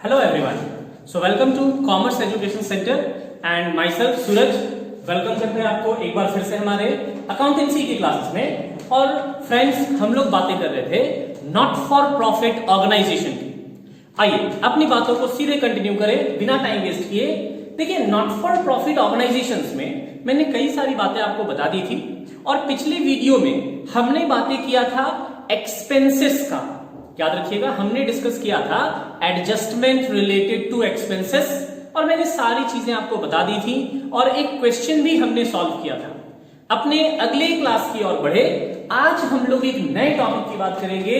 Hello everyone. So welcome to Commerce Education Center and myself Suraj welcome करते हैं आपको एक बार फिर से हमारे अकाउंटेंसी की क्लासेस में। और फ्रेंड्स, हम लोग बातें कर रहे थे नॉट फॉर प्रॉफिट ऑर्गेनाइजेशन की। आइए अपनी बातों को सीधे कंटिन्यू करें बिना टाइम वेस्ट किए। देखिए, नॉट फॉर प्रॉफिट ऑर्गेनाइजेशंस में मैंने कई सारी बातें आपको बता दी थी और पिछले वीडियो में हमने बातें किया था एक्सपेंसेस का। याद रखिएगा, हमने डिस्कस किया था एडजस्टमेंट रिलेटेड टू एक्सपेंसेस और मैंने सारी चीजें आपको बता दी थी और एक क्वेश्चन भी हमने सॉल्व किया था। अपने अगले क्लास की ओर बढ़े, आज हम लोग एक नए टॉपिक की बात करेंगे।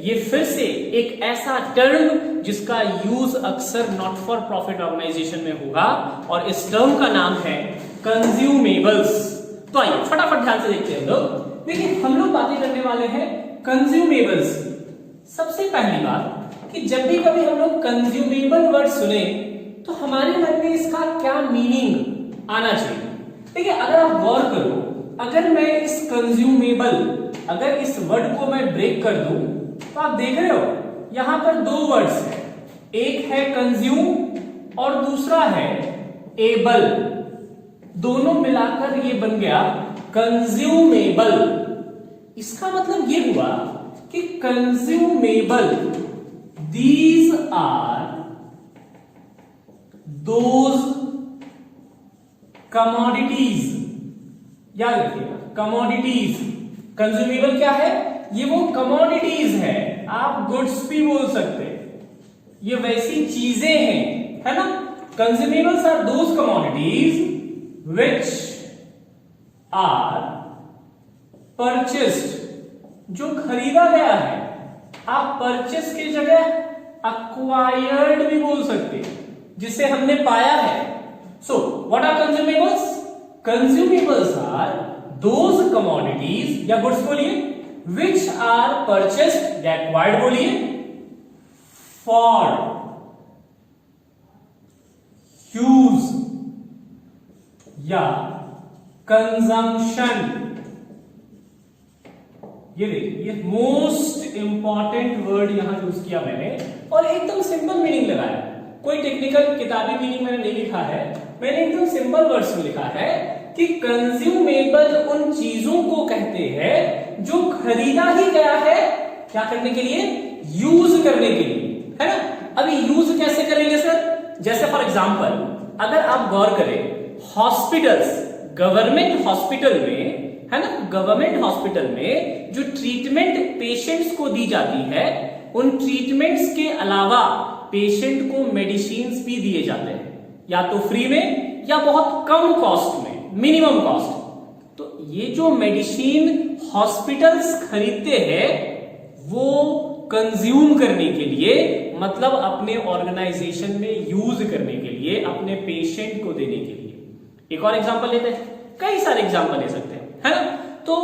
ये फिर से एक ऐसा टर्म जिसका यूज अक्सर नॉट फॉर प्रॉफिट ऑर्गेनाइजेशन में होगा और इस टर्म का नाम है कंज्यूमेबल्स। तो आइए फटाफट ध्यान से देखते हैं हम लोग। देखिए, हम लोग बातें करने वाले हैं कंज्यूमेबल्स। सबसे पहली बात कि जब भी कभी हम लोग कंज्यूमेबल वर्ड सुने तो हमारे मन में इसका क्या मीनिंग आना चाहिए। देखिए, अगर आप गौर करो, अगर मैं इस कंज्यूमेबल, अगर इस वर्ड को मैं ब्रेक कर दूं तो आप देख रहे हो यहां पर दो वर्ड्स हैं, एक है कंज्यूम और दूसरा है एबल। दोनों मिलाकर ये बन गया कंज्यूमेबल। इसका मतलब ये हुआ कि consumable, these are those commodities. याद रखिएगा, कमोडिटीज। कंज्यूमेबल क्या है? ये वो कमोडिटीज है, आप गुड्स भी बोल सकते हैं, ये वैसी चीजें हैं, है ना। Consumables are those commodities which are purchased, जो खरीदा गया है। आप परचेस की जगह अक्वायर्ड भी बोल सकते हैं, जिसे हमने पाया है। So what are consumables? Consumables are those commodities या गुड्स बोलिए विच आर परचेस्ड या एक्वायर्ड बोलिए फॉर यूज या कंजम्पशन। ये देखिए, ये मोस्ट इंपॉर्टेंट वर्ड यहां यूज किया मैंने और एकदम सिंपल मीनिंग लगाया। कोई टेक्निकल किताबी मीनिंग मैंने नहीं लिखा है, मैंने एकदम सिंपल वर्ड्स में लिखा है कि कंज्यूमेबल उन चीजों को कहते हैं जो खरीदा ही गया है, क्या करने के लिए? यूज करने के लिए, है ना। अभी यूज कैसे करेंगे सर? जैसे फॉर एग्जांपल, अगर आप गौर करें, हॉस्पिटल्स, गवर्नमेंट हॉस्पिटल में, है ना, गवर्नमेंट हॉस्पिटल में जो ट्रीटमेंट पेशेंट्स को दी जाती है, उन ट्रीटमेंट्स के अलावा पेशेंट को मेडिसिन्स भी दिए जाते हैं, या तो फ्री में या बहुत कम कॉस्ट में, मिनिमम कॉस्ट। तो ये जो मेडिसिन हॉस्पिटल्स खरीदते हैं वो कंज्यूम करने के लिए, मतलब अपने ऑर्गेनाइजेशन में यूज करने के लिए, अपने पेशेंट को देने के लिए। एक और एग्जांपल लेते हैं, कई सारे एग्जांपल ले सकते हैं, है ना। तो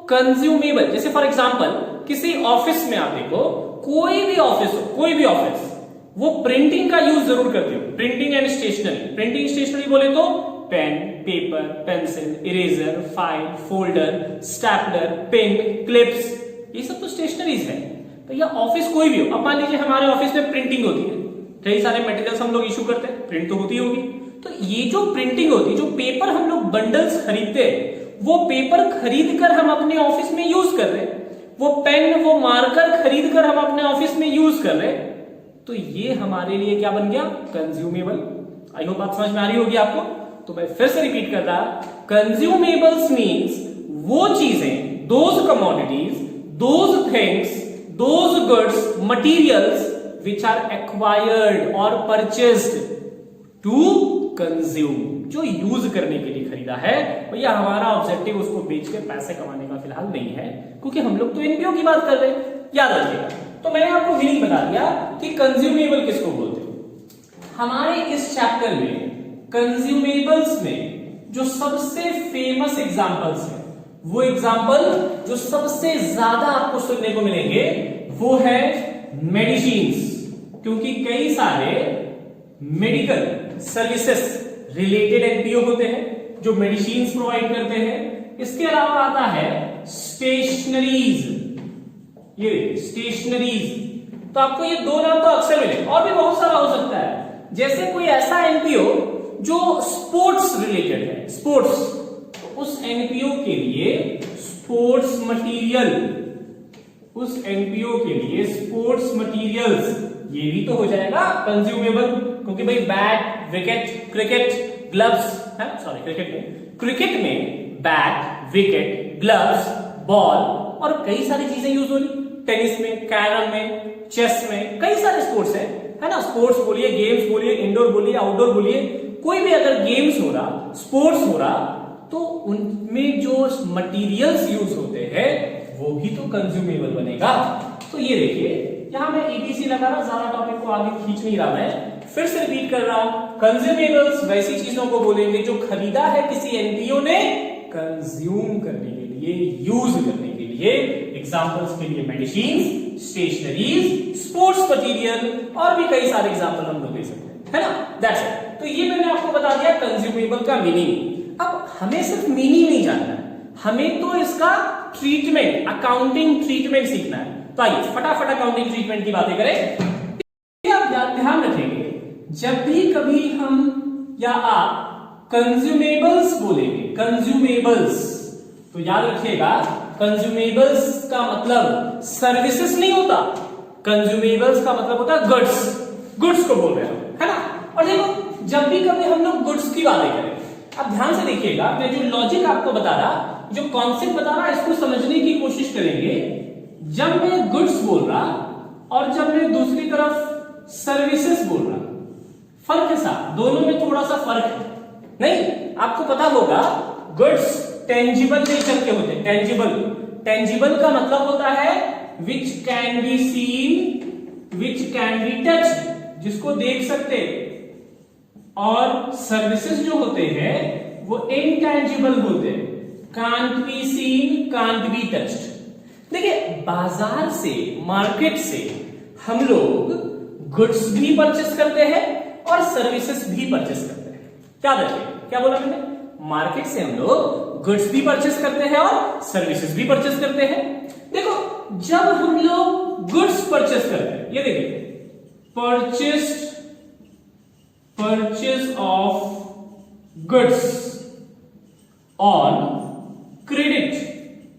कंज्यूमेबल, जैसे फॉर एग्जांपल किसी ऑफिस में आप देखो, कोई भी ऑफिस हो, कोई भी ऑफिस, वो प्रिंटिंग का यूज जरूर करते हो। Printing and stationery. Printing stationery बोले तो pen, paper, pencil, eraser, file, folder, stapler, pen, clips, ये सब तो स्टेशनरीज है। तो यह ऑफिस कोई भी हो, अब मान लीजिए हमारे ऑफिस में प्रिंटिंग होती है, कई सारे मटेरियल्स हम लोग इशू करते हैं, प्रिंट तो होती होगी। तो ये जो प्रिंटिंग होती है, जो पेपर हम लोग बंडल्स खरीदते हैं, वो पेपर खरीद कर हम अपने ऑफिस में यूज कर रहे हैं, वो पेन, वो मार्कर खरीद कर हम अपने ऑफिस में यूज कर रहे हैं। तो ये हमारे लिए क्या बन गया? कंज्यूमेबल। आई होप बात समझ में आ रही होगी आपको। तो मैं फिर से रिपीट कर रहा, कंज्यूमेबल्स मीन्स वो चीजें, those commodities, those things, those goods, materials which are acquired और परचेस्ड टू कंज्यूम, जो यूज करने के लिए खरीदा है। भैया हमारा ऑब्जेक्टिव उसको बेच के पैसे कमाने का फिलहाल नहीं है, क्योंकि हम लोग तो एनपीओ की बात कर रहे हैं, याद रखिएगा। तो मैंने आपको मीनिंग बता दिया कि कंज्यूमेबल किसको बोलते हैं। हमारे इस चैप्टर में कंज्यूमेबल्स में जो सबसे फेमस एग्जांपल्स हैं, वो एग्जांपल जो सबसे ज्यादा आपको सुनने को मिलेंगे वो है मेडिसिन्स, क्योंकि कई सारे मेडिकल सर्विसेज रिलेटेड एनपीओ होते हैं जो मेडिसिन प्रोवाइड करते हैं। इसके अलावा आता है स्टेशनरीज, ये स्टेशनरीज तो आपको ये दो नाम तो अक्सर मिले, और भी बहुत सारा हो सकता है। जैसे कोई ऐसा एनपीओ जो स्पोर्ट्स रिलेटेड है, स्पोर्ट्स, तो उस एनपीओ के लिए स्पोर्ट्स मटेरियल, उस एनपीओ के लिए स्पोर्ट्स मटेरियल्स, ये भी तो हो जाएगा कंज्यूमेबल, क्योंकि भाई बैट, विकेट, क्रिकेट, ग्लव्स है, सॉरी क्रिकेट में बैट, विकेट, ग्लव्स, बॉल और कई सारी चीजें यूज हो रही, टेनिस में, कैरम में, चेस में, कई सारे स्पोर्ट्स है ना। स्पोर्ट्स बोलिए, गेम्स बोलिए, इंडोर बोलिए, आउटडोर बोलिए, कोई भी अगर गेम्स हो रहा, स्पोर्ट्स हो रहा, तो उनमें जो मटेरियल्स यूज होते हैं वो भी तो कंज्यूमेबल बनेगा। तो ये देखिए यहां मैं ईटीसी लगा रहा, ज्यादा टॉपिक को आगे खींच नहीं रहा, मैं फिर से रिपीट कर रहा हूं। कंज्यूमेबल्स वैसी चीजों को बोलेंगे जो खरीदा है किसी एनपीओ ने कंज्यूम करने के लिए, यूज करने के लिए। एग्जांपल्स के लिए मेडिसिन, स्टेशनरीज, स्पोर्ट्स मटेरियल और भी कई सारे एग्जांपल हम लोग दे सकते हैं, है ना। That's it. तो ये मैंने आपको बता दिया कंज्यूमेबल का मीनिंग। अब हमें सिर्फ मीनिंग नहीं जानना है, हमें तो इसका ट्रीटमेंट, अकाउंटिंग ट्रीटमेंट सीखना है। तो आइए फटाफट अकाउंटिंग ट्रीटमेंट की बातें करें। आप ध्यान रखेंगे जब भी कभी हम या आप कंज्यूमेबल्स बोलेंगे, कंज्यूमेबल्स, तो याद रखिएगा कंज्यूमेबल्स का मतलब सर्विसेज नहीं होता, कंज्यूमेबल्स का मतलब होता है गुड्स, गुड्स को बोल रहे हैं, है ना। और देखो जब भी कभी हम लोग गुड्स की बातें करें, अब ध्यान से देखिएगा, मैं जो लॉजिक आपको बता रहा, जो कॉन्सेप्ट बता रहा, इसको समझने की कोशिश करेंगे। जब मैं गुड्स बोल रहा और जब मैं दूसरी तरफ सर्विसेज बोल रहा, फर्क है साहब, दोनों में थोड़ा सा फर्क है। नहीं, आपको पता होगा गुड्स टेंजिबल नेचर के होते हैं, टेंजिबल, टेंजिबल का मतलब होता है which can be seen, which can be touched, जिसको देख सकते, और सर्विसेज जो होते हैं वो इनटेंजिबल होते हैं, can't be seen, can't be touched. देखिए बाजार से, मार्केट से हम लोग गुड्स भी परचेस करते हैं और सर्विसेज भी परचेस करते हैं। क्या देखिए, क्या बोला मैंने, मार्केट से हम लोग गुड्स भी परचेस करते हैं और सर्विसेज भी परचेस करते हैं। देखो जब हम लोग गुड्स परचेस करते हैं, ये देखिए purchase of goods on credit,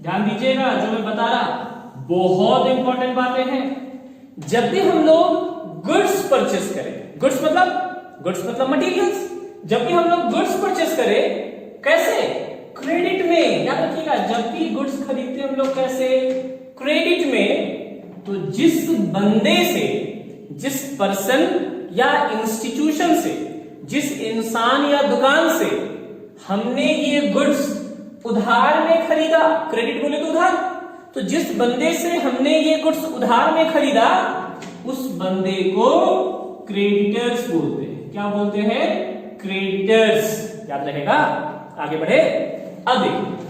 ध्यान दीजिएगा जो मैं बता रहा बहुत इंपॉर्टेंट बातें हैं। जब भी हम लोग गुड्स परचेस करें, गुड्स मतलब मटेरियल्स, जब भी हम लोग गुड्स परचेस करें, कैसे, क्रेडिट में, याद रखिएगा जब भी गुड्स खरीदते हम लोग कैसे, क्रेडिट में। तो जिस बंदे से, जिस पर्सन या इंस्टीट्यूशन से, जिस इंसान या दुकान से हमने ये गुड्स उधार में खरीदा, क्रेडिट बोले तो उधार, तो जिस बंदे से हमने ये गुड्स उधार में खरीदा उस बंदे को क्रेडिटर्स बोलते हैं। क्या बोलते हैं, क्रेडिटर्स, याद रहेगा। आगे बढ़े, अब देखिए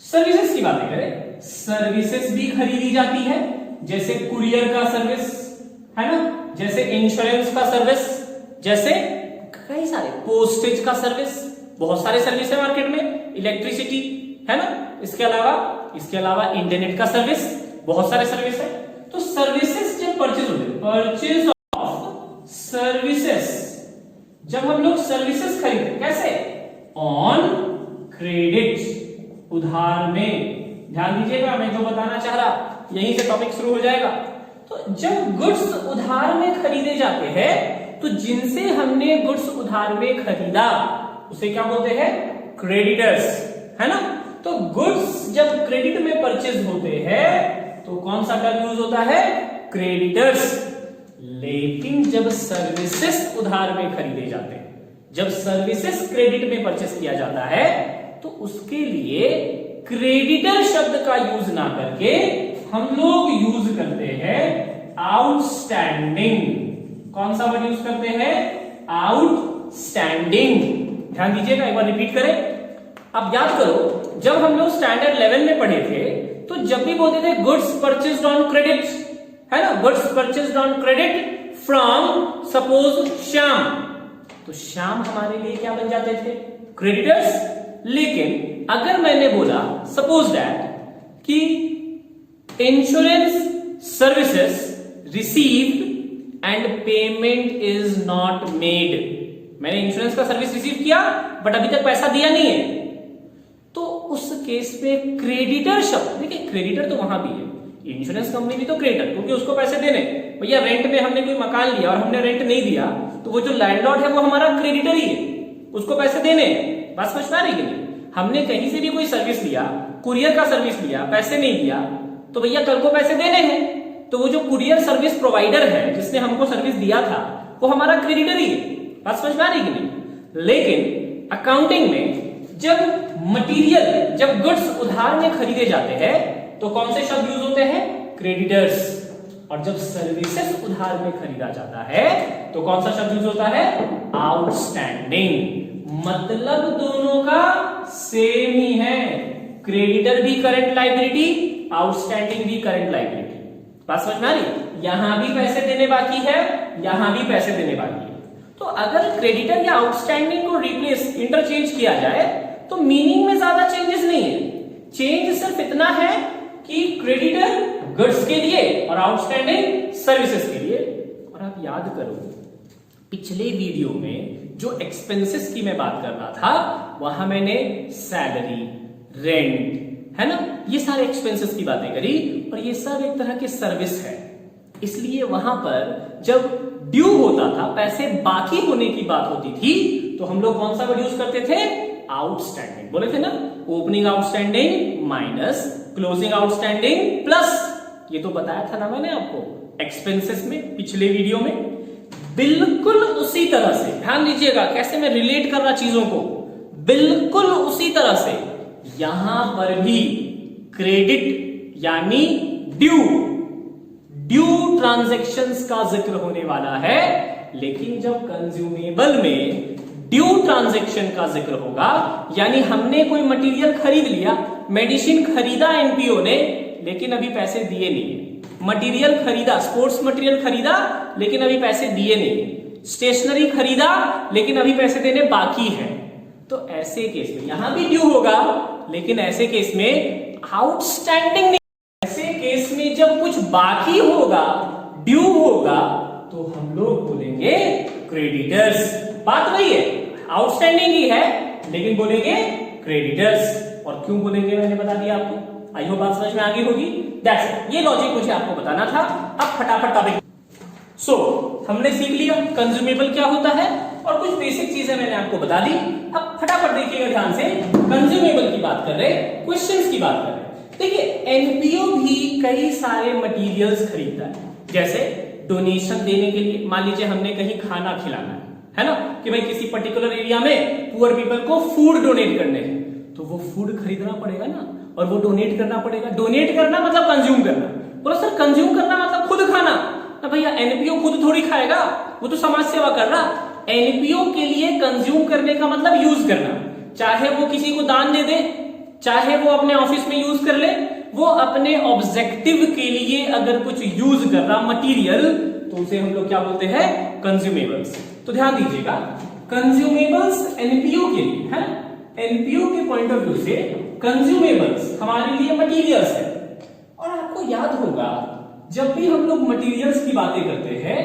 सर्विसेज की बातें करें, सर्विसेज भी खरीदी जाती है, जैसे कुरियर का सर्विस, है ना, जैसे इंश्योरेंस का सर्विस, जैसे कई सारे, पोस्टेज का सर्विस, बहुत सारे सर्विस है मार्केट में, इलेक्ट्रिसिटी, है ना, इसके अलावा इंटरनेट का सर्विस, बहुत सारे सर्विस है। तो सर्विसेज जब परचेज होते हैं, परचेज ऑफ सर्विसेज, जब हम लोग सर्विसेज खरीदते कैसे, ऑन क्रेडिट, उधार में। ध्यान दीजिएगा मैं जो बताना चाह रहा, यहीं से टॉपिक शुरू हो जाएगा। तो जब गुड्स उधार में खरीदे जाते हैं, तो जिनसे हमने गुड्स उधार में खरीदा उसे क्या बोलते हैं, क्रेडिटर्स, है ना। तो गुड्स जब क्रेडिट में परचेज होते हैं तो कौन सा टर्म यूज होता है, क्रेडिटर्स। लेकिन जब सर्विसेज उधार में खरीदे जाते हैं, जब सर्विसेज क्रेडिट में परचेस किया जाता है, तो उसके लिए क्रेडिटर शब्द का यूज ना करके हम लोग यूज करते हैं आउटस्टैंडिंग। कौन सा वर्ड यूज करते हैं, आउटस्टैंडिंग। ध्यान दीजिएगा, एक बार रिपीट करें। अब याद करो जब हम लोग स्टैंडर्ड 11 में पढ़े थे, तो जब भी बोलते थे गुड्स परचेस्ड ऑन क्रेडिट, है ना, goods purchased on credit from suppose Shyam, तो श्याम हमारे लिए क्या बन जाते थे, क्रेडिटर्स। लेकिन अगर मैंने बोला सपोज दैट कि insurance services received and payment is not made, मैंने इंश्योरेंस का सर्विस रिसीव किया बट अभी तक पैसा दिया नहीं है, तो उस केस में क्रेडिटर शब्द, देखिए क्रेडिटर तो वहां भी है, इंश्योरेंस कंपनी भी तो क्रेडिटर, क्योंकि उसको पैसे देने, भैया रेंट में हमने कोई मकान लिया और हमने रेंट नहीं दिया तो वो जो लैंडलॉर्ड है वो हमारा क्रेडिटर ही है, उसको पैसे देने, बात समझ में आ रही है कि नहीं। हमने कहीं से भी कोई सर्विस लिया, कुरियर का सर्विस लिया, पैसे नहीं दिया तो भैया कल को पैसे देने हैं, तो वो जो कुरियर सर्विस प्रोवाइडर है जिसने हमको सर्विस दिया था वो हमारा क्रेडिटर ही है, बात समझ में आ रही है कि नहीं। लेकिन अकाउंटिंग में जब मटेरियल, जब गुड्स उधार में खरीदे जाते हैं तो कौन से शब्द यूज होते हैं, क्रेडिटर्स, और जब सर्विसेज उधार में खरीदा जाता है तो कौन सा शब्द यूज होता है, आउटस्टैंडिंग। मतलब दोनों का सेम ही है, क्रेडिटर भी करंट लायबिलिटी, आउटस्टैंडिंग भी करंट लायबिलिटी, बात समझ में आ रही। यहां भी पैसे देने बाकी है, यहां भी पैसे देने बाकी है, तो अगर क्रेडिटर या आउटस्टैंडिंग को रिप्लेस, इंटरचेंज किया जाए तो मीनिंग में ज्यादा चेंजेस नहीं है, चेंज सिर्फ इतना है कि क्रेडिटर गुड्स के लिए और आउटस्टैंडिंग सर्विसेज के लिए। और आप याद करो पिछले वीडियो में जो एक्सपेंसेस की मैं बात कर रहा था वहां मैंने सैलरी, रेंट, है ना, ये सारे एक्सपेंसेस की बातें करी और ये सब एक तरह के सर्विस है, इसलिए वहां पर जब ड्यू होता था, पैसे बाकी होने की बात होती थी तो हम लोग कौन सा वर्ड यूज करते थे, आउटस्टैंडिंग, बोले थे ना, opening outstanding minus closing outstanding plus, ये तो बताया था ना मैंने आपको एक्सपेंसेस में पिछले वीडियो में। बिल्कुल उसी तरह से ध्यान दीजिएगा कैसे मैं रिलेट कर रहा चीजों को, बिल्कुल उसी तरह से यहां पर भी क्रेडिट यानी ड्यू ट्रांजैक्शंस का जिक्र होने वाला है, लेकिन जब कंज्यूमेबल में ड्यू ट्रांजैक्शन का जिक्र होगा, यानी हमने कोई मटेरियल खरीद लिया, मेडिसिन खरीदा एनपीओ ने लेकिन अभी पैसे दिए नहीं, मटेरियल खरीदा, स्पोर्ट्स मटेरियल खरीदा लेकिन अभी पैसे दिए नहीं, स्टेशनरी खरीदा लेकिन अभी पैसे देने बाकी है, तो ऐसे केस में यहां भी ड्यू होगा लेकिन ऐसे केस में आउटस्टैंडिंग नहीं। ऐसे केस में जब कुछ बाकी होगा, ड्यू होगा, तो हम लोग बोलेंगे क्रेडिटर्स, बात वही है, आउटस्टैंडिंग ही है लेकिन बोलेंगे क्रेडिटर्स। और क्यों बोलेंगे मैंने बता दिया आपको, आई होप बात समझ में आ गई होगी, दैट्स इट, ये लॉजिक मुझे आपको बताना था। अब फटाफट टॉपिक, सो हमने सीख लिया कंज्यूमेबल क्या होता है और कुछ बेसिक चीजें मैंने आपको बता दी। अब फटाफट देखिएगा ध्यान से, कंज्यूमेबल की बात कर रहे, क्वेश्चंस की बात कर रहे। देखिए एनपीओ भी कई सारे मटेरियल्स खरीदता है, जैसे डोनेशन देने के लिए, मान लीजिए हमने कहीं खाना खिलाना है ना, कि भाई किसी पर्टिकुलर एरिया में पुअर पीपल को फूड डोनेट करने हैं, तो वो फूड खरीदना पड़ेगा ना और वो डोनेट करना पड़ेगा। डोनेट करना मतलब कंज्यूम करना, बोलो सर कंज्यूम करना मतलब खुद खाना, ना भैया एनपीओ खुद थोड़ी खाएगा, वो तो समाज सेवा कर रहा। एनपीओ के लिए कंज्यूम करने का मतलब यूज करना, चाहे वो किसी को दान दे दे, चाहे वो अपने ऑफिस में यूज कर ले, वो अपने ऑब्जेक्टिव के लिए अगर कुछ यूज कर रहा मटीरियल तो उसे हम लोग क्या बोलते हैं, कंज्यूमेबल्स। तो ध्यान दीजिएगा कंज्यूमेबल्स एनपीओ के लिए है, एनपीओ के पॉइंट ऑफ व्यू से कंज्यूमेबल्स हमारे लिए मटीरियल्स है। और आपको याद होगा जब भी हम लोग मटीरियल्स की बातें करते हैं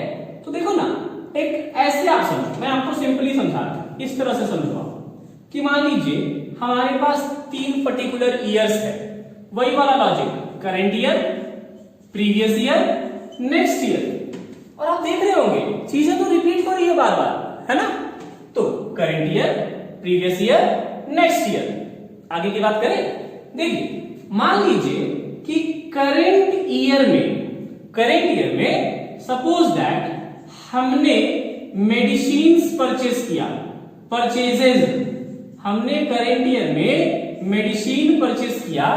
तो देखो ना, एक ऐसे आप समझो, मैं आपको सिंपली समझा इस तरह से समझो कि मान लीजिए हमारे पास 3 पर्टिकुलर ईयर्स है, वही वाला logic, current year, previous year, next year, और आप देख रहे होंगे चीजें तो रिपीट हो रही है बार बार, है ना। तो current year, previous year, next year, आगे की बात करें। देखिए मान लीजिए कि करंट ईयर में सपोज दैट हमने मेडिसिन्स परचेज किया, परचेजेज, हमने करंट ईयर में मेडिसिन परचेज किया,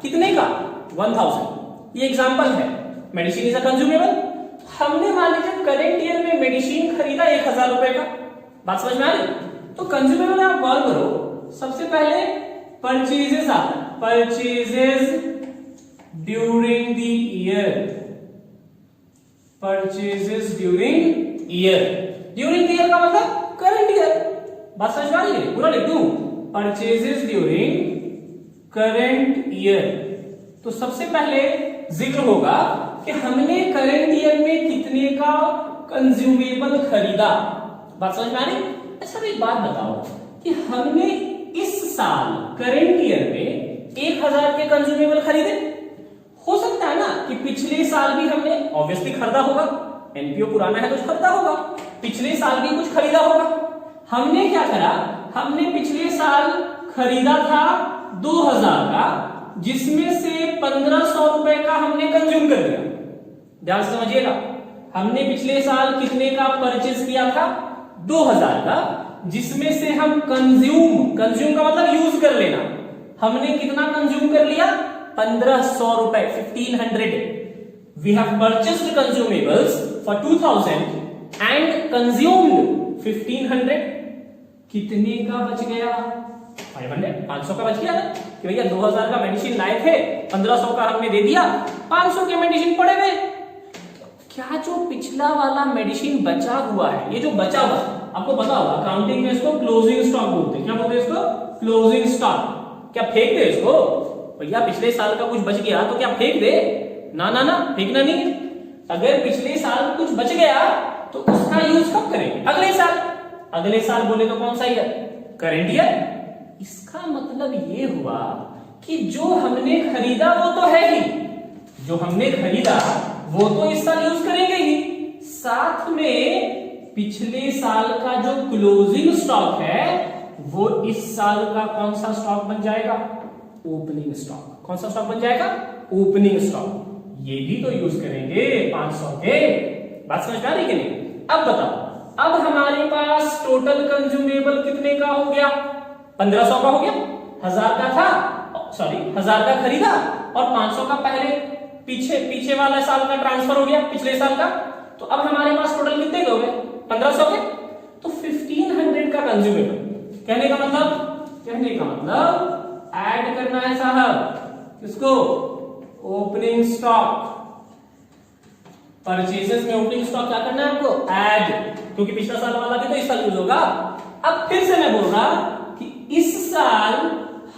कितने का, 1000, ये एग्जांपल है, मेडिसिन इज अ कंज्यूमेबल। हमने मान लीजिए करंट ईयर में मेडिसिन खरीदा 1000 रुपए का, बात समझ में आ रही। तो कंज्यूमेबल आप गौर करो, सबसे पहले परचेजेस आता है, purchases during the year, purchases during year, during the year का मतलब करंट ईयर, बात समझ में आ रही है, पूरा लिख दूं, परचेजेस ड्यूरिंग करंट ईयर। तो सबसे पहले जिक्र होगा कि हमने करंट ईयर में कितने का कंज्यूमेबल खरीदा। बात समझ में आ रही? अच्छा एक बात बताओ कि हमने इस साल करंट ईयर में 1000 के कंज्यूमेबल खरीदे। हो सकता है ना कि पिछले साल भी हमने ऑब्वियसली खरीदा होगा, एनपीओ पुराना है तो खरीदा होगा, पिछले साल भी कुछ खरीदा होगा। हमने क्या करा, हमने पिछले साल खरीदा था 2000 का, जिसमें से 1500 रुपए का हमने कंज्यूम कर लिया। ध्यान से समझिएगा, हमने पिछले साल कितने का परचेज किया था, 2000 का, जिसमें से हम कंज्यूम का मतलब यूज कर लेना, हमने कितना कंज्यूम कर लिया, 1500 रुपए, 1500। We have purchased consumables for 2000 and consumed 1500। कितने का बच गया, 500 का बच गया ना, कि भैया 2000 का मेडिसिन लाए थे, 1500 का हमने दे दिया, 500 के मेडिसिन पड़े हुए। क्या जो पिछला वाला मेडिसिन बचा हुआ है, ये जो बचा हुआ, आपको पता होगा अकाउंटिंग में इसको क्लोजिंग स्टॉक बोलते हैं। क्या बोलते हैं इसको, क्लोजिंग स्टॉक। क्या फेंक दे इसको, भैया पिछले साल का कुछ बच गया तो क्या फेंक दे, ना ना ना, फेंकना नहीं। अगर पिछले साल कुछ बच गया तो उसका यूज कब करें, अगले साल। अगले साल बोले तो कौन सा ईयर, करंट ईयर। इसका मतलब ये हुआ कि जो हमने खरीदा वो तो है ही, जो हमने खरीदा वो तो इस साल यूज करेंगे ही, साथ में पिछले साल का जो क्लोजिंग स्टॉक है वो इस साल का कौन सा स्टॉक बन जाएगा, ओपनिंग स्टॉक। कौन सा स्टॉक बन जाएगा, ओपनिंग स्टॉक। ये भी तो यूज करेंगे 500 के। बात समझ में आ रही कि नहीं? अब बताओ, अब हमारे पास टोटल कंज्यूमेबल कितने का हो गया, 1500 का हो गया। 1000 का था, सॉरी 1000 का खरीदा और 500 का पहले पीछे वाला साल का ट्रांसफर हो गया, पिछले साल का। तो अब हमारे पास टोटल कितने हो गए, 1500 के। तो 1500 का कंज्यूमेबल, कहने का मतलब ऐड करना है साहब, किसको, ओपनिंग स्टॉक। परचेजेस में ओपनिंग स्टॉक क्या करना है आपको, ऐड, क्योंकि पिछला साल वाला भी तो इस साल यूज होगा। अब फिर से मैं बोल रहा कि इस साल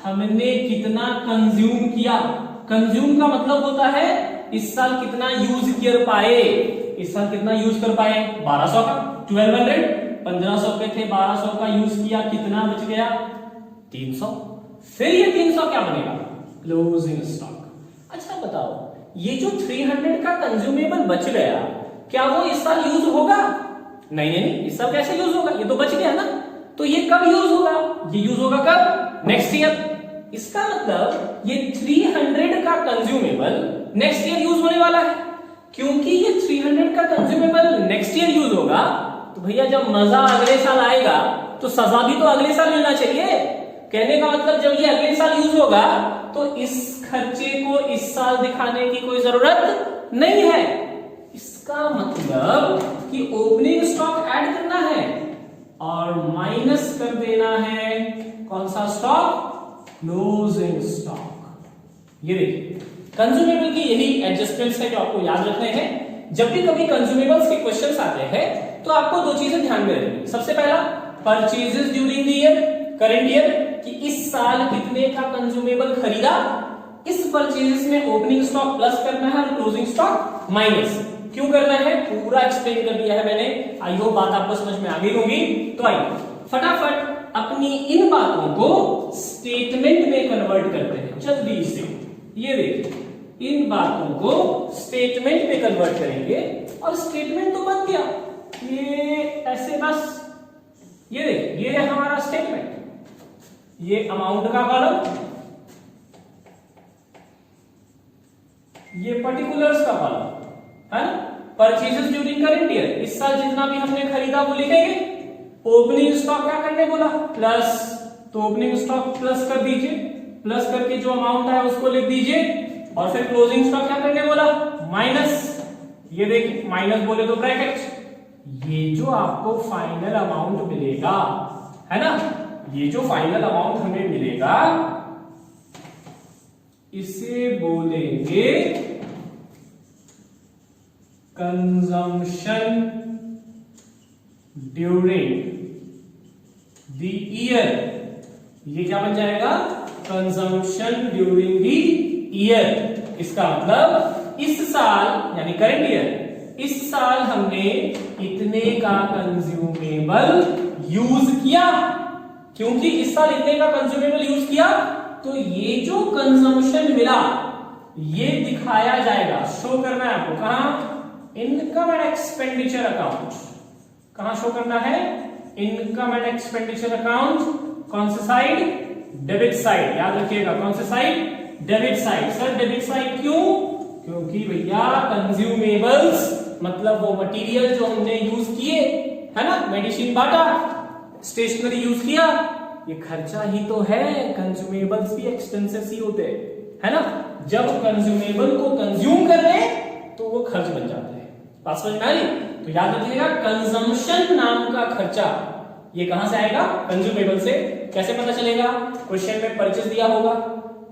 हमने कितना कंज्यूम किया। कंज्यूम का मतलब होता है इस साल कितना यूज कर पाए। इस साल कितना यूज कर पाए, 1200 का, 1200। 1500 के थे, 1200 का यूज किया, कितना बच गया, 300। फिर ये 300 क्या बनेगा, क्लोजिंग स्टॉक। अच्छा बताओ, ये जो 300 का कंज्यूमेबल बच गया, क्या वो इस साल यूज होगा, नहीं, इस साल कैसे यूज होगा, ये तो बच गया ना। तो ये कब यूज होगा, ये यूज होगा कब, नेक्स्ट ईयर। इसका मतलब ये 300 का कंज्यूमेबल नेक्स्ट ईयर यूज होने वाला है। क्योंकि ये 300 का कंज्यूमेबल नेक्स्ट ईयर यूज होगा, तो भैया जब मजा अगले साल आएगा तो सजा भी तो अगले साल मिलना चाहिए। कहने का मतलब जब ये अगले साल यूज होगा तो इस खर्चे को इस साल दिखाने की कोई जरूरत नहीं है। इसका मतलब कि ओपनिंग स्टॉक ऐड करना है और माइनस कर देना है कौन सा स्टॉक, क्लोजिंग स्टॉक। ये देखिए कंज्यूमेबल की यही एडजस्टमेंट्स है जो आपको याद रखने हैं। जब भी कभी कंज्यूमेबल्स के क्वेश्चंस आते हैं तो आपको दो चीजें ध्यान में रखनी। सबसे पहला, purchases during the year, current year, कि इस साल कितने का कंज्यूमेबल खरीदा। इस परचेजेस में ओपनिंग स्टॉक प्लस करना है और क्लोजिंग स्टॉक माइनस। क्यों करना है पूरा एक्सप्लेन कर दिया है मैंने। आई होप बात आपको समझ में आ गई होगी। तो आइए फटाफट अपनी इन बातों को स्टेटमेंट में कन्वर्ट करते हैं जल्दी से। ये देखिए, इन बातों को स्टेटमेंट में कन्वर्ट करेंगे और स्टेटमेंट तो बन गया, ये ऐसे बस। ये देखिए, ये है हमारा स्टेटमेंट, ये अमाउंट का कॉलम, ये पर्टिकुलर्स का कॉलम है ना। परचेजेस ड्यूरिंग करंट ईयर, इस साल जितना भी हमने खरीदा वो लिखेंगे। ओपनिंग स्टॉक क्या करने बोला, प्लस, तो ओपनिंग स्टॉक प्लस कर दीजिए, प्लस करके जो अमाउंट है उसको लिख दीजिए। और फिर क्लोजिंग स्टॉक क्या करने बोला, माइनस। ये देखिए माइनस बोले तो ब्रैकेट। ये जो आपको फाइनल अमाउंट मिलेगा है ना, ये जो फाइनल अमाउंट हमें मिलेगा इसे बोलेंगे कंजम्पशन ड्यूरिंग द ईयर। ये क्या बन जाएगा, कंजम्पशन ड्यूरिंग द ईयर। इसका मतलब इस साल यानी करंट ईयर, इस साल हमने इतने का कंज्यूमेबल यूज किया। क्योंकि इस साल इतने का कंज्यूमेबल यूज किया तो ये जो कंजम्पशन मिला ये दिखाया जाएगा, शो करना है आपको। कहां? Income and expenditure account. कहां शो करना है? Income and expenditure account. कौन सा साइड? Debit side. याद रखिएगा कौन सा side? Debit side. Sir debit side क्यों? क्योंकि भैया कंज्यूमेबल्स मतलब वो मटेरियल जो हमने यूज किए है ना, मेडिसिन बांटा, स्टेशनरी यूज किया, ये खर्चा ही तो है। कंज्यूमेबल्स भी एक्सपेंसेस ही होते हैं, है ना। जब कंज्यूमेबल को कंज्यूम कर रहे हैं तो वो खर्च बन जाते हैं। बात समझ में आ रही? तो याद रखिएगा कंजम्पशन नाम का खर्चा ये कहां से आएगा? कंज्यूमेबल से। कैसे पता चलेगा? क्वेश्चन में परचेज दिया होगा,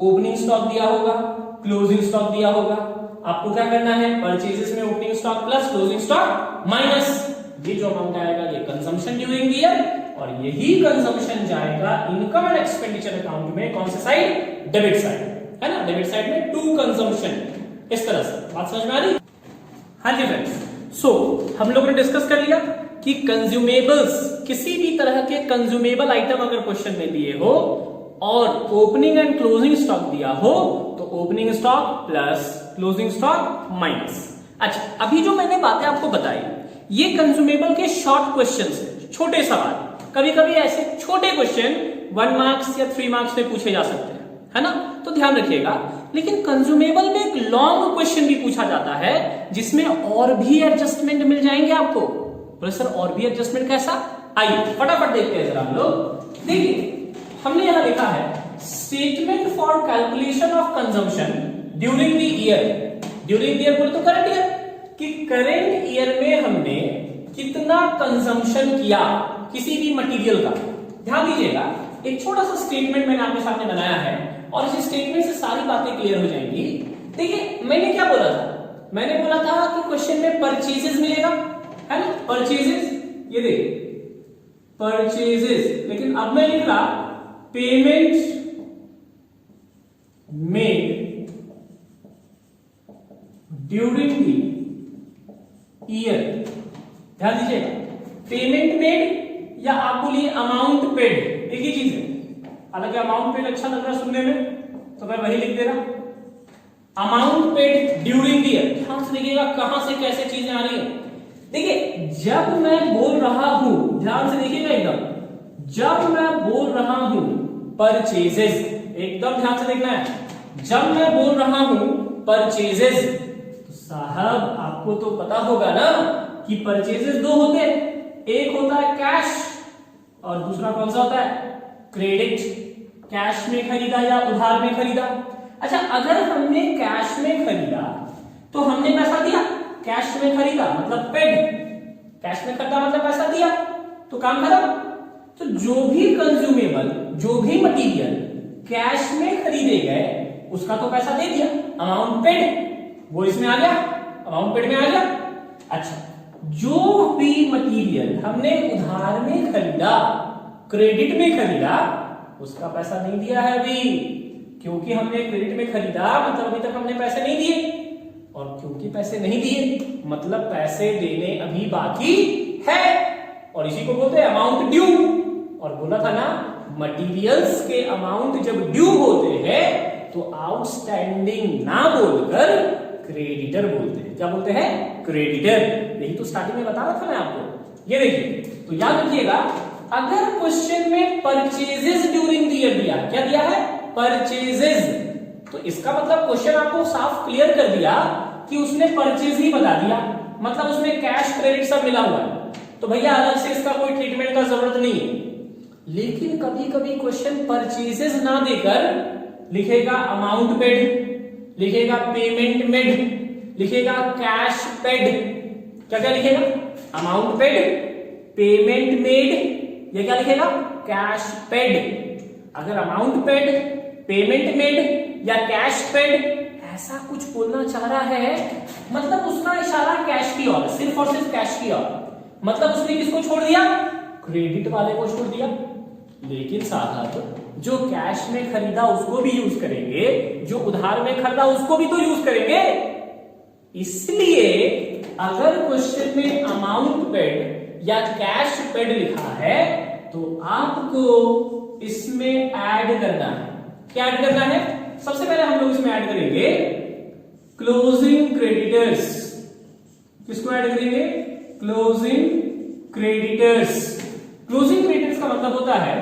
ओपनिंग स्टॉक दिया होगा, क्लोजिंग स्टॉक दिया होगा। आपको क्या करना है? परचेजेस में opening stock plus closing stock minus ये जो अमाउंट आएगा ये कंजम्पशन ड्यूरिंग द ईयर, और यही कंजम्पशन जाएगा इनकम एंड एक्सपेंडिचर अकाउंट में। कौन से साइड? डेबिट साइड, है ना। डेबिट साइड में टू कंजम्पशन, इस तरह से। बात समझ में आ रही? हाँ जी फ्रेंड्स। सो हम लोगों ने डिस्कस कर लिया कि कंज्यूमेबल्स, किसी भी तरह के कंज्यूमेबल आइटम अगर क्वेश्चन में दिए हो और ओपनिंग एंड क्लोजिंग स्टॉक दिया हो तो opening stock plus closing stock minus. अच्छा, अभी जो मैंने बातें आपको बताई ये कंज्यूमेबल के शॉर्ट क्वेश्चंस है, छोटे सवाल। कभी कभी ऐसे छोटे क्वेश्चन 1 मार्क्स या 3 मार्क्स में पूछे जा सकते हैं, है ना, तो ध्यान रखिएगा। लेकिन कंज्यूमेबल में एक लॉन्ग क्वेश्चन भी पूछा जाता है जिसमें और भी एडजस्टमेंट मिल जाएंगे आपको। बोले सर और भी एडजस्टमेंट कैसा? आइए फटाफट देखते हैं जरा हम लोग। देखिए हमने यहां लिखा है statement for calculation of consumption during the year. During the year बोले तो करंट ईयर, कि करंट ईयर में हमने कितना कंजम्पशन किया किसी भी मटेरियल का। ध्यान दीजिएगा, एक छोटा सा स्टेटमेंट मैंने आपके सामने बनाया है और इस स्टेटमेंट से सारी बातें क्लियर हो जाएंगी। देखिए मैंने क्या बोला था? मैंने बोला था कि क्वेश्चन में परचेजेस मिलेगा, है ना, परचेजेस। ये देखिए परचेजेस, लेकिन अब मैं लिख रहा payment made during the year. ध्यान दीजिएगा, पेमेंट मेड या आप बोलिए अमाउंट पेड, एक ही चीज है। हालांकि अमाउंट पेड अच्छा लग रहा है सुनने में तो मैं वही लिख दे रहा। Amount paid during the year. ध्यान से देखिएगा कहां से कैसे चीजें आ रही है। देखिए जब मैं बोल रहा हूं, ध्यान से देखिएगा एकदम, जब मैं बोल रहा हूं परचेजेस, एकदम ध्यान से देखना है। जब मैं बोल रहा हूं परचेजेस तो साहब आपको तो पता होगा ना कि परचेजेस दो होते हैं, एक होता है कैश और दूसरा कौन सा होता है? क्रेडिट। कैश में खरीदा या उधार में खरीदा। अच्छा, अगर हमने कैश में खरीदा तो हमने पैसा दिया, कैश में खरीदा मतलब पेड, कैश में खरीदा मतलब पैसा दिया, तो काम खत्म। तो जो भी कंज्यूमेबल, जो भी मटेरियल कैश में खरीदे गए उसका तो पैसा दे दिया, अमाउंट पेड, वो इसमें आ गया, अमाउंट पेड में आ गया। अच्छा, जो भी मटेरियल हमने उधार में खरीदा, क्रेडिट में खरीदा, उसका पैसा नहीं दिया है अभी, क्योंकि हमने क्रेडिट में खरीदा मतलब अभी तक हमने पैसे नहीं दिए, और क्योंकि पैसे नहीं दिए मतलब पैसे देने अभी बाकी है, और इसी को बोलते हैं अमाउंट ड्यू। और बोला था ना मटेरियल्स के अमाउंट जब ड्यू होते हैं तो आउटस्टैंडिंग ना बोलकर क्रेडिटर बोलते हैं। क्या बोलते हैं? क्रेडिटर। यही तो स्टार्टिंग में बता रहा था मैं आपको। ये देखिए, तो याद रखिएगा अगर क्वेश्चन में परचेजेस ड्यूरिंग द ईयर दिया, क्या दिया है? परचेजेस, तो इसका मतलब क्वेश्चन आपको साफ क्लियर कर दिया कि उसने परचेज ही बता दिया, मतलब उसमें कैश क्रेडिट सब मिला हुआ है, तो भैया अलग से इसका कोई ट्रीटमेंट का जरूरत नहीं है। लेकिन कभी कभी क्वेश्चन परचेजेस ना देकर लिखेगा अमाउंट पेड, लिखेगा पेमेंट मेड, लिखेगा कैश पेड। क्या क्या लिखेगा? अमाउंट पेड, पेमेंट मेड, ये क्या लिखेगा? Cash paid. अगर अमाउंट पेड, पेमेंट मेड या कैश पेड ऐसा कुछ बोलना चाह रहा है मतलब उसका इशारा कैश की ओर, सिर्फ और सिर्फ कैश की ओर, मतलब उसने किसको छोड़ दिया? क्रेडिट वाले को छोड़ दिया। लेकिन साहब जो कैश में खरीदा उसको भी यूज करेंगे, जो उधार में खरीदा उसको भी तो यूज करेंगे, इसलिए अगर क्वेश्चन में अमाउंट पेड या कैश पेड लिखा है तो आपको इसमें ऐड करना है। क्या ऐड करना है? सबसे पहले हम लोग इसमें ऐड करेंगे क्लोजिंग क्रेडिटर्स। किसको ऐड करेंगे? Closing creditors. क्लोजिंग क्रेडिटर्स का मतलब होता है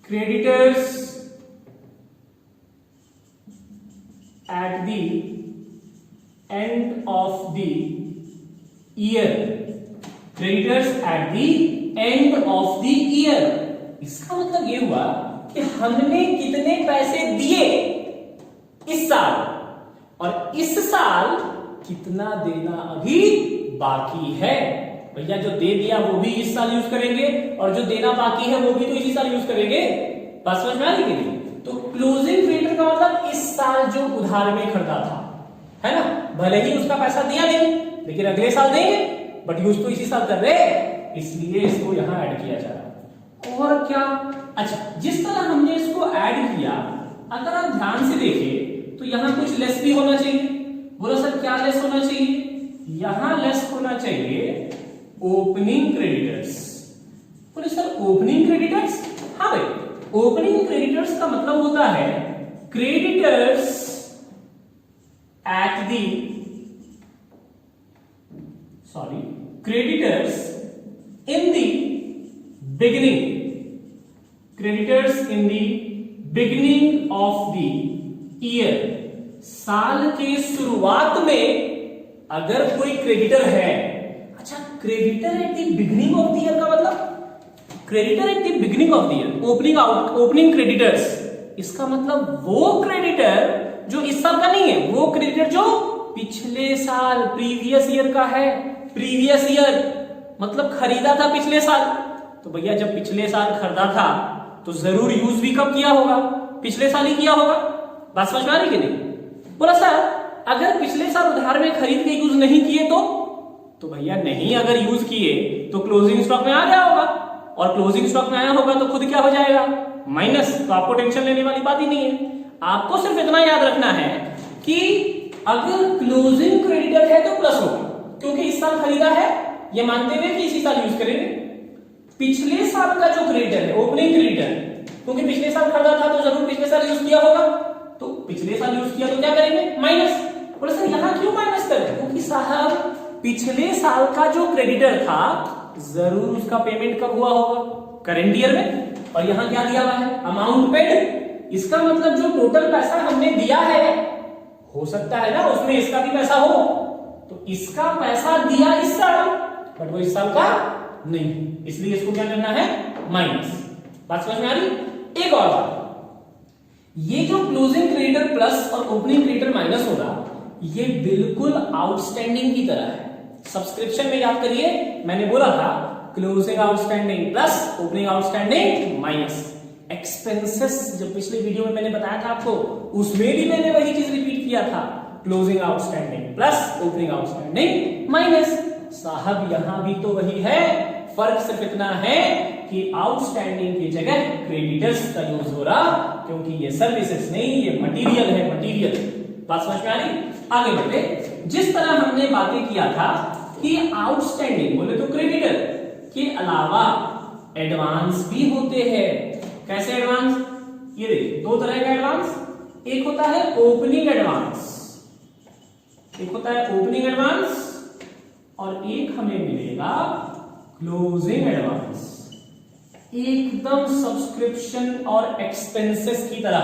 creditors at the end of the year. Creditors at the end of the year. इसका मतलब ये हुआ कि हमने कितने पैसे दिए इस साल और इस साल कितना देना अभी बाकी है। भैया जो दे दिया वो भी इस साल यूज करेंगे और जो देना बाकी है वो भी तो इसी साल यूज करेंगे। बात समझ में आ रही है? तो क्लोजिंग क्रेडिटर का मतलब इस साल जो उधार में खरीदा था, है ना, भले ही उसका पैसा दिया नहीं लेकिन अगले साल देंगे, बट यूज तो इसी साल कर रहे हैं, इसलिए इसको यहां ऐड किया जा रहा है। और क्या? अच्छा, जिस तरह हमने इसको ऐड किया, अगर आप ध्यान से देखें तो यहां कुछ लेस भी होना चाहिए। बोलो सर क्या लेस होना चाहिए? यहां लेस होना चाहिए ओपनिंग क्रेडिटर्स। बोले सर ओपनिंग क्रेडिटर्स? हाँ भाई, ओपनिंग क्रेडिटर्स का मतलब होता है creditors at the creditors in the beginning. Creditors in the beginning of the year. साल के शुरुआत में अगर कोई क्रेडिटर है। अच्छा, creditor at the beginning of the year का मतलब creditor at the beginning of the year, opening creditors. इसका मतलब वो क्रेडिटर जो इस साल का नहीं है, वो क्रेडिटर जो पिछले साल प्रीवियस ईयर का है। प्रीवियस ईयर मतलब खरीदा था पिछले साल। तो भैया जब पिछले साल खरीदा था तो जरूर यूज भी कब किया होगा? पिछले साल ही किया होगा। बात समझ में आ रही कि नहीं? बोला सर अगर पिछले साल उधार में खरीद के यूज नहीं किए तो भैया नहीं, अगर यूज किए तो क्लोजिंग स्टॉक में आ गया होगा और क्लोजिंग स्टॉक में आया होगा तो खुद क्या हो जाएगा? माइनस। तो आपको टेंशन लेने वाली बात ही नहीं है। आपको सिर्फ इतना याद रखना है कि अगर क्लोजिंग क्रेडिटर है तो प्लस होगा, क्योंकि इस साल खरीदा है ये मानते हुए कि इसी साल यूज करेंगे। पिछले साल का जो क्रेडिटर है ओपनिंग क्रेडिटर, क्योंकि पिछले साल खरीदा था तो जरूर पिछले साल यूज किया होगा, तो पिछले साल यूज किया तो क्या करेंगे? माइनस। बोले सर यहां क्यों माइनस करें? क्योंकि साहब पिछले साल का जो क्रेडिटर था जरूर उसका पेमेंट कब हुआ होगा? करेंट ईयर में। और यहां क्या दिया हुआ है? Amount paid. इसका मतलब जो टोटल पैसा हमने दिया है, हो सकता है ना उसमें इसका भी पैसा हो, तो इसका पैसा दिया इस साल बट वो इस साल का नहीं, इसलिए इसको क्या करना है? माइनस। बात समझ में आ रही? एक और बात, ये जो क्लोजिंग क्रेडिटर प्लस और ओपनिंग क्रेडिटर माइनस होगा, ये बिल्कुल आउटस्टैंडिंग की तरह है। सब्सक्रिप्शन में याद करिए मैंने बोला था closing outstanding plus opening outstanding minus. Expenses जब पिछले वीडियो में मैंने बताया था आपको, उसमें भी मैंने वही चीज रिपीट किया था, closing outstanding plus opening outstanding minus. साहब यहां भी तो वही है, फर्क सिर्फ इतना है कि आउटस्टैंडिंग की जगह क्रेडिटर्स का यूज हो रहा, क्योंकि ये सर्विसेज नहीं, ये मटेरियल है, मटेरियल। बात समझ में आ रही? आगे बढ़ते। जिस तरह हमने बातें किया था कि आउटस्टैंडिंग बोले तो क्रेडिटर के अलावा एडवांस भी होते हैं। कैसे एडवांस? ये देखिए दो तरह का एडवांस, एक होता है ओपनिंग एडवांस, एक होता है ओपनिंग एडवांस और एक हमें मिलेगा क्लोजिंग एडवांस। एकदम सब्सक्रिप्शन और एक्सपेंसेस की तरह।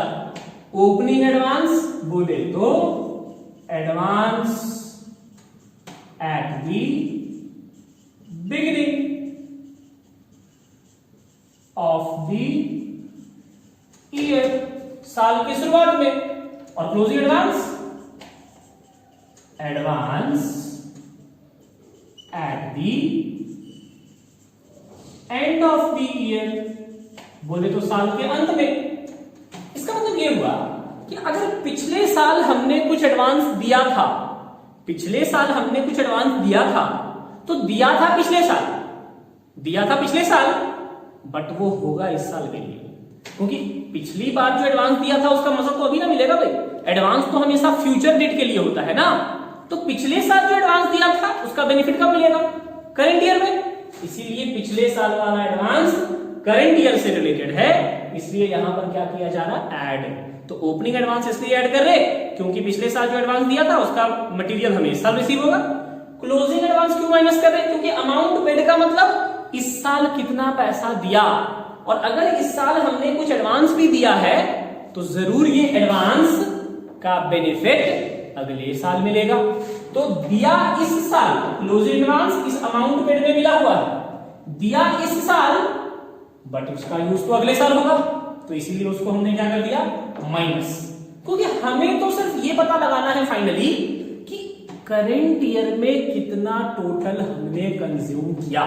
ओपनिंग एडवांस बोले तो advance at the beginning of the year, साल की शुरुआत में, और closing advance at the end of the year, बोले तो साल के अंत में। इसका मतलब ये हुआ कि अगर पिछले साल हमने कुछ एडवांस दिया था, पिछले साल हमने कुछ एडवांस दिया था, तो दिया था पिछले साल, बट वो होगा इस साल के लिए। क्योंकि पिछली बार जो एडवांस दिया था उसका मजा तो अभी ना मिलेगा भाई, एडवांस तो हमेशा फ्यूचर डेट के लिए होता है ना। तो पिछले साल जो एडवांस दिया था उसका बेनिफिट कब मिलेगा, करंट ईयर में, इसीलिए पिछले साल वाला एडवांस करंट ईयर से रिलेटेड है, इसलिए यहां पर क्या किया जा रहा है, ऐड। तो ओपनिंग एडवांस इसलिए ऐड कर रहे क्योंकि पिछले साल जो एडवांस दिया था उसका मटेरियल हमें इस साल रिसीव होगा। क्लोजिंग एडवांस क्यों माइनस कर रहे हैं, क्योंकि अमाउंट पेड का मतलब इस साल कितना पैसा दिया, और अगर इस साल हमने कुछ एडवांस भी दिया है तो जरूर ये एडवांस का बेनिफिट अगले साल मिलेगा। तो दिया इस साल, क्लोजिंग एडवांस इस अमाउंट पेड में मिला हुआ है, दिया इस साल बट उसका यूज तो अगले साल होगा, तो इसीलिए उसको हमने क्या कर दिया, माइनस। क्योंकि हमें तो सिर्फ ये पता लगाना है फाइनली कि करंट ईयर में कितना टोटल हमने कंज्यूम किया,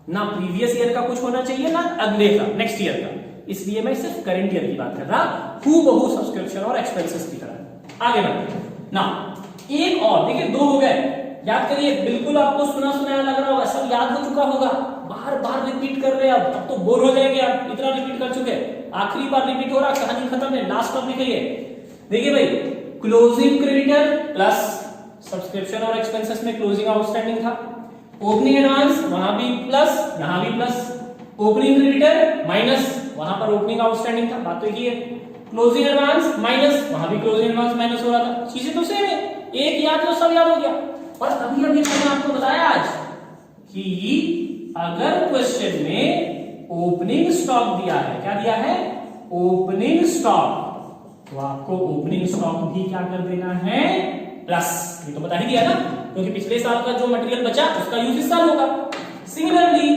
ना प्रीवियस ईयर का कुछ होना चाहिए ना अगले का, नेक्स्ट ईयर का, इसलिए मैं सिर्फ करंट ईयर की बात कर रहा हूं, बहु सब्सक्रिप्शन और एक्सपेंसेस की तरह। आगे बढ़ते ना, एक और देखिए, दो हो गए, याद करिए, बिल्कुल आपको सुना सुनाया लग रहा होगा, सब याद हो चुका होगा, बार बार रिपीट कर रहे हैं, अब तो बोर हो जाएंगे आप, इतना रिपीट कर चुके, आखिरी बार रिपीट हो रहा, कहानी खत्म है, लास्ट टॉप लिखिए। देखिए भाई, क्लोजिंग क्रेडिटर प्लस सब्सक्रिप्शन और एक्सपेंसेस में क्लोजिंग आउटस्टैंडिंग था, ओपनिंग एडवांस वहां भी प्लस, यहां भी प्लस, ओपनिंग क्रेडिटर माइनस, वहां पर ओपनिंग आउटस्टैंडिंग था, बात तो एक ही है, क्लोजिंग एडवांस माइनस, वहां भी क्लोजिंग एडवांस माइनस हो रहा था, चीजें तो सेम है, एक याद तो सब याद हो गया। और अभी अभी मैंने आपको बताया आज कि अगर क्वेश्चन में ओपनिंग स्टॉक दिया है, क्या दिया है, ओपनिंग स्टॉक, तो आपको ओपनिंग स्टॉक भी क्या कर देना है, प्लस, ये तो बता ही दिया ना, क्योंकि पिछले साल का जो मटेरियल बचा उसका यूज इस साल होगा। सिमिलरली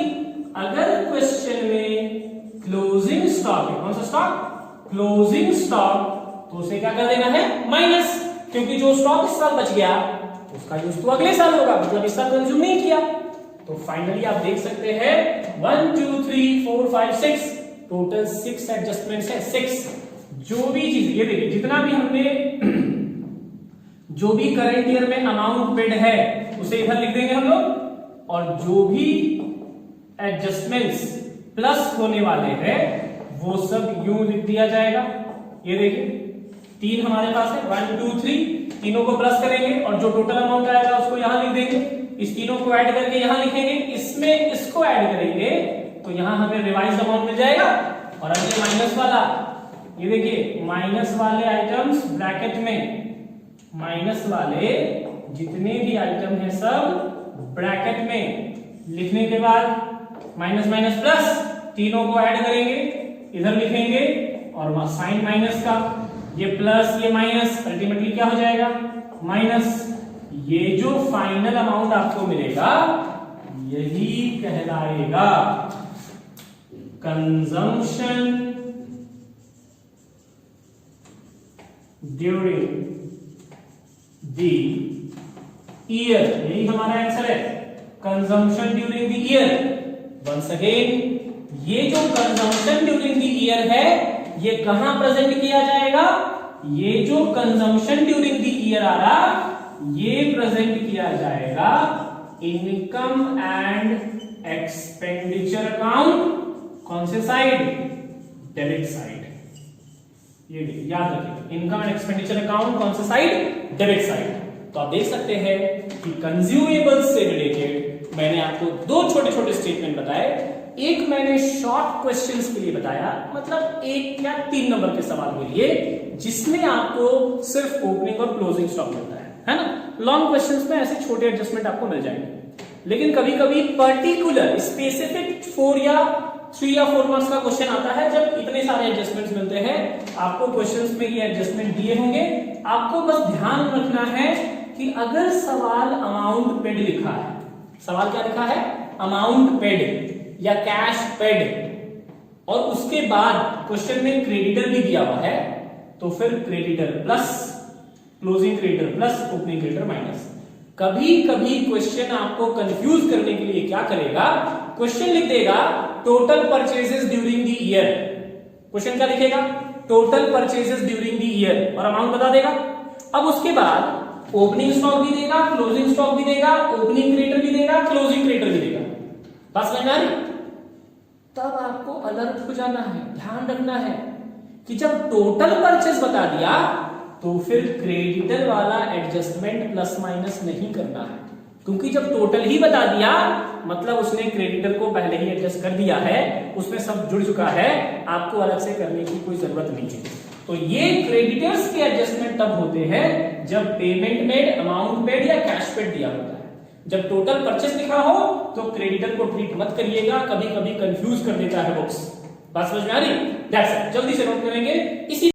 अगर क्वेश्चन में क्लोजिंग स्टॉक है, कौन सा स्टॉक, क्लोजिंग स्टॉक, तो उसे क्या कर देना है, माइनस, क्योंकि जो स्टॉक इस साल बच गया उसका यूज तो अगले साल होगा, मतलब इस साल कंज्यूम नहीं किया। तो फाइनली आप देख सकते हैं 1 2 3 4 5 6 टोटल 6 एडजस्टमेंट्स है, 6। जो भी चीज, ये देखिए, जितना भी हमने जो भी करंट ईयर में अमाउंट पेड है उसे इधर लिख देंगे हम लोग, और जो भी एडजस्टमेंट्स प्लस होने वाले हैं वो सब यूं लिख दिया जाएगा। ये देखिए, 3 हमारे पास है, 1 2 3, तीनों को प्लस करेंगे और जो टोटल अमाउंट आएगा उसको यहां लिख देंगे, इस तीनों को ऐड करके यहां लिखेंगे, इसमें इसको ऐड करेंगे तो यहां हमें रिवाइज अमाउंट मिल जाएगा। और अब ये माइनस वाला, ये देखिए, माइनस वाले आइटम्स ब्रैकेट में, माइनस वाले जितने भी आइटम है सब ब्रैकेट में लिखने के बाद माइनस माइनस प्लस, तीनों को ऐड करेंगे, इधर लिखेंगे, और साइन माइनस का, ये प्लस ये माइनस, अल्टीमेटली क्या हो जाएगा, माइनस। ये जो फाइनल अमाउंट आपको मिलेगा यही कहलाएगा कंजम्पशन ड्यूरिंग द ईयर, यही हमारा आंसर है, consumption during the year. Once again, ये जो कंजम्पशन ड्यूरिंग द ईयर है ये कहां प्रेजेंट किया जाएगा, ये जो कंजम्पशन ड्यूरिंग द ईयर आ रहा ये प्रेजेंट किया जाएगा इनकम एंड एक्सपेंडिचर अकाउंट, कौन से साइड, डेबिट साइड। ये याद रखिए, इनकम एंड एक्सपेंडिचर अकाउंट कौन से साइड, डेबिट साइड। तो आप देख सकते हैं कि कंज्यूमेबल्स से रिलेटेड मैंने आपको 2 छोटे छोटे स्टेटमेंट बताए, एक मैंने शॉर्ट क्वेश्चंस के लिए बताया, मतलब 1 या 3 नंबर के सवाल के लिए, जिसमें आपको सिर्फ ओपनिंग और क्लोजिंग स्टॉक मिलता है ना। लॉन्ग क्वेश्चंस में ऐसे छोटे एडजस्टमेंट आपको मिल जाएंगे, लेकिन कभी कभी पर्टिकुलर स्पेसिफिक 4 या 3 या 4 मार्क्स का क्वेश्चन आता है जब इतने सारे एडजस्टमेंट्स मिलते हैं, आपको क्वेश्चंस में ये एडजस्टमेंट दिए होंगे, आपको बस ध्यान रखना है कि अगर सवाल अमाउंट पेड लिखा है, सवाल क्या लिखा है, अमाउंट पेड या कैश पेड, और उसके बाद क्वेश्चन में क्रेडिटर भी दिया हुआ है, तो फिर creditor plus, closing creditor plus, opening creditor minus. कभी कभी क्वेश्चन आपको कंफ्यूज करने के लिए क्या करेगा, क्वेश्चन लिख देगा total purchases during the year, question क्या लिखेगा, total purchases during the year, और अमाउंट बता देगा। अब उसके बाद ओपनिंग स्टॉक भी देगा, क्लोजिंग स्टॉक भी देगा, ओपनिंग क्रेडिटर भी देगा, क्लोजिंग क्रेडिटर भी देगा, बस समझ आ रही। तब आपको अलर्ट हो जाना है, ध्यान रखना है कि जब टोटल परचेस बता दिया तो फिर क्रेडिटर वाला एडजस्टमेंट प्लस माइनस नहीं करना है, क्योंकि जब टोटल ही बता दिया मतलब उसने क्रेडिटर को पहले ही एडजस्ट कर दिया है, उसमें सब जुड़ चुका है, आपको अलग से करने की कोई जरूरत नहीं है। तो ये क्रेडिटर्स के एडजस्टमेंट तब होते हैं जब पेमेंट मेड, अमाउंट पेड या कैश पेड दिया होता है। जब टोटल परचेस लिखा हो तो क्रेडिटर को ट्रीट मत करिएगा, कभी कभी कंफ्यूज कर देता है बुक्स। बात समझ में आ रही? दैट्स इट, जल्दी से नोट करेंगे इसी